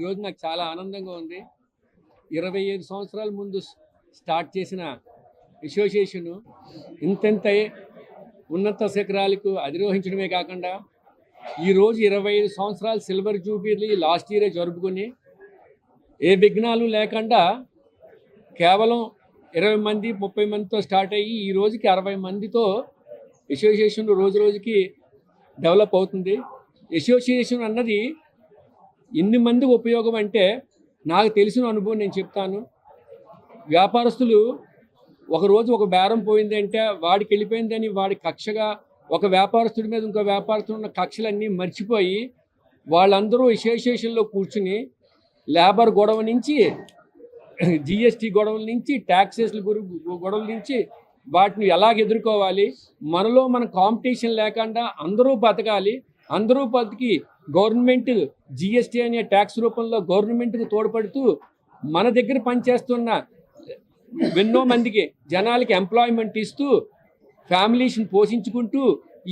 ఈరోజు నాకు చాలా ఆనందంగా ఉంది. 25 సంవత్సరాల ముందు స్టార్ట్ చేసిన అసోసియేషను ఇంతంత ఉన్నత శిఖరాలకు అధిరోహించడమే కాకుండా ఈరోజు 25 సంవత్సరాలు సిల్వర్ జూబిలీ లాస్ట్ ఇయరే జరుపుకొని ఏ విఘ్నాలు లేకుండా కేవలం 20 మంది 30 మందితో స్టార్ట్ అయ్యి ఈ రోజుకి 60 మందితో అసోసియేషన్ రోజు రోజుకి డెవలప్ అవుతుంది. అసోసియేషన్ అన్నది ఎన్ని మందికి ఉపయోగం అంటే నాకు తెలిసిన అనుభవం నేను చెప్తాను. వ్యాపారస్తులు ఒకరోజు ఒక బేరం పోయిందంటే వాడికి వెళ్ళిపోయిందని వాడి కక్షగా ఒక వ్యాపారస్తుడి మీద ఇంకో వ్యాపారస్తుడు ఉన్న కక్షలన్నీ మర్చిపోయి వాళ్ళందరూ అసోసియేషన్లో కూర్చుని లేబర్ గొడవ నుంచి జిఎస్టీ గొడవల నుంచి ట్యాక్సెస్ల గొడవల నుంచి వాటిని ఎలాగ ఎదుర్కోవాలి, మనలో మన కాంపిటీషన్ లేకుండా అందరూ బతకాలి, అందరూ బతికి గవర్నమెంట్ జిఎస్టీ అనే ట్యాక్స్ రూపంలో గవర్నమెంట్కి తోడ్పడుతూ మన దగ్గర పనిచేస్తున్న ఎన్నో మందికి జనాలకి ఎంప్లాయ్మెంట్ ఇస్తూ ఫ్యామిలీస్ని పోషించుకుంటూ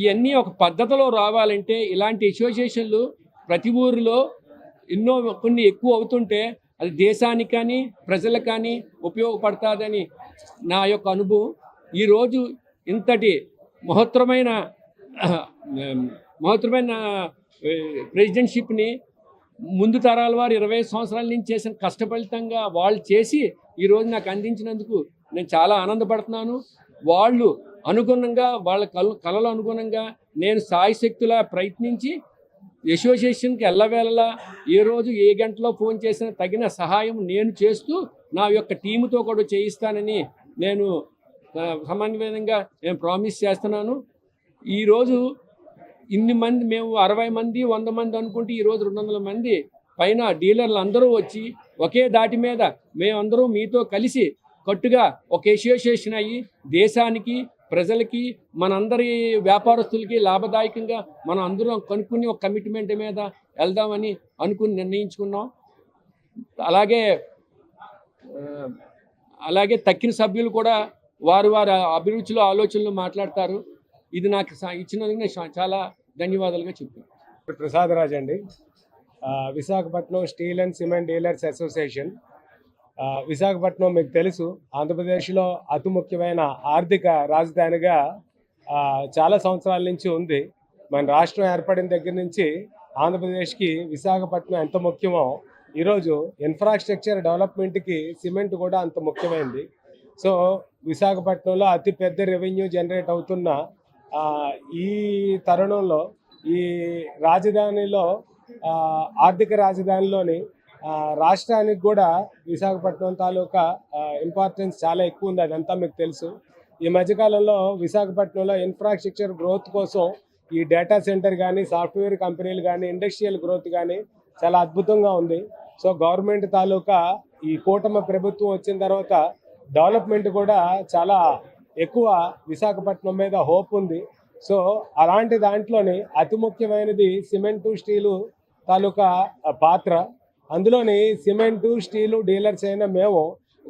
ఇవన్నీ ఒక పద్ధతిలో రావాలంటే ఇలాంటి అసోసియేషన్లు ప్రతి ఊరిలో కొన్ని ఎక్కువ అవుతుంటే అది దేశానికి కానీ ప్రజలకు కానీ ఉపయోగపడుతుందని నా యొక్క అనుభవం. ఈరోజు ఇంతటి మహత్తరమైన ప్రెసిడెంట్షిప్ని ముందు తరాల వారు 20 సంవత్సరాల నుంచి చేసిన కష్టఫలితంగా వాళ్ళు చేసి ఈరోజు నాకు అందించినందుకు నేను చాలా ఆనందపడుతున్నాను. వాళ్ళు అనుగుణంగా వాళ్ళ కళలు అనుగుణంగా నేను సాయశక్తులా ప్రయత్నించి అసోసియేషన్కి ఎల్లవేళలా ఏ రోజు ఏ గంటలో ఫోన్ చేసినా తగిన సహాయం నేను చేస్తూ నా యొక్క టీముతో కూడా చేయిస్తానని నేను సమన్వయంగా నేను ప్రామిస్ చేస్తున్నాను. ఈరోజు ఇన్ని మంది మేము 60 మంది 100 మంది అనుకుంటే ఈరోజు 200 మంది పైన డీలర్లు అందరూ వచ్చి ఒకే దాటి మీద మేమందరూ మీతో కలిసి కట్టుగా ఒక అసోసియేషన్ అయ్యి దేశానికి ప్రజలకి మనందరి వ్యాపారస్తులకి లాభదాయకంగా మనం అందరం కనుక్కుని ఒక కమిట్మెంట్ మీద వెళ్దామని అనుకుని నిర్ణయించుకున్నాం. అలాగే తక్కిన సభ్యులు కూడా వారి అభిరుచులు ఆలోచనలు మాట్లాడతారు. ఇది నాకు ఇచ్చినందుకు నేను చాలా ధన్యవాదాలుగా చెప్తాను. ప్రసాదరాజ్ అండి, Visakhapatnam steel and cement dealers association. Visakhapatnam మీకు తెలుసు ఆంధ్రప్రదేశ్లో అతి ముఖ్యమైన ఆర్థిక రాజధానిగా చాలా సంవత్సరాల నుంచి ఉంది. మన రాష్ట్రం ఏర్పడిన దగ్గర నుంచి ఆంధ్రప్రదేశ్కి విశాఖపట్నం ఎంత ముఖ్యమో ఈరోజు ఇన్ఫ్రాస్ట్రక్చర్ డెవలప్మెంట్కి సిమెంట్ కూడా అంత ముఖ్యమైనది. సో విశాఖపట్నంలో అతి పెద్ద రెవెన్యూ జనరేట్ అవుతున్న ఈ తరుణంలో ఈ రాజధానిలో ఆర్థిక రాజధానిలోని రాష్ట్రానికి కూడా విశాఖపట్నం తాలూకా ఇంపార్టెన్స్ చాలా ఎక్కువ ఉంది. అదంతా మీకు తెలుసు. ఈ మధ్యకాలంలో విశాఖపట్నంలో ఇన్ఫ్రాస్ట్రక్చర్ గ్రోత్ కోసం ఈ డేటా సెంటర్ కానీ సాఫ్ట్వేర్ కంపెనీలు కానీ ఇండస్ట్రియల్ గ్రోత్ కానీ చాలా అద్భుతంగా ఉంది. సో గవర్నమెంట్ తాలూకా ఈ కూటమి ప్రభుత్వం వచ్చిన తర్వాత డెవలప్మెంట్ కూడా చాలా ఎక్కువ విశాఖపట్నం మీద హోప్ ఉంది. సో అలాంటి దాంట్లోని అతి ముఖ్యమైనది సిమెంటు స్టీలు తాలూకా పాత్ర. అందులోని సిమెంటు స్టీలు డీలర్స్ అయిన మేము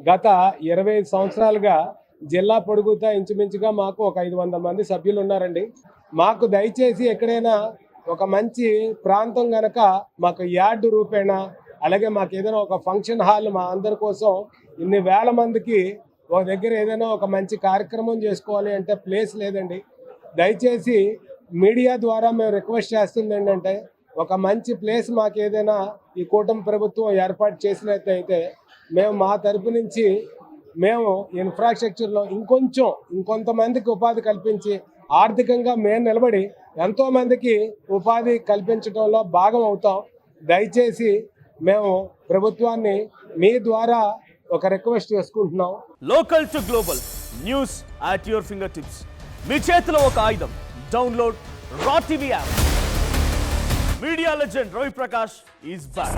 గత 25 సంవత్సరాలుగా జిల్లా పొడుగుతా ఇంచుమించుగా మాకు ఒక 500 మంది సభ్యులు ఉన్నారండి. మాకు దయచేసి ఎక్కడైనా ఒక మంచి ప్రాంతం కనుక మాకు యార్డు రూపేణా, అలాగే మాకు ఏదైనా ఒక ఫంక్షన్ హాల్ మా అందరి కోసం ఇన్ని వేల మందికి ఒక దగ్గర ఏదైనా ఒక మంచి కార్యక్రమం చేసుకోవాలి అంటే ప్లేస్ లేదండి. దయచేసి మీడియా ద్వారా మేము రిక్వెస్ట్ చేస్తుంది ఏంటంటే ఒక మంచి ప్లేస్ మాకు ఏదైనా ఈ కూటమి ప్రభుత్వం ఏర్పాటు చేసినట్టయితే మేము మా తరపు నుంచి మేము ఇన్ఫ్రాస్ట్రక్చర్లో ఇంకొంతమందికి ఉపాధి కల్పించి ఆర్థికంగా మేము నిలబడి ఎంతోమందికి ఉపాధి కల్పించడంలో భాగం అవుతాం. దయచేసి మేము ప్రభుత్వాన్ని మీ ద్వారా ఒక రిక్వెస్ట్ చేసుకుంటున్నాం. Local to global news at your finger tips. మీ చేతిలో ఒక ఆయుధం. Download R TV app. Media legend Ravi Prakash is back.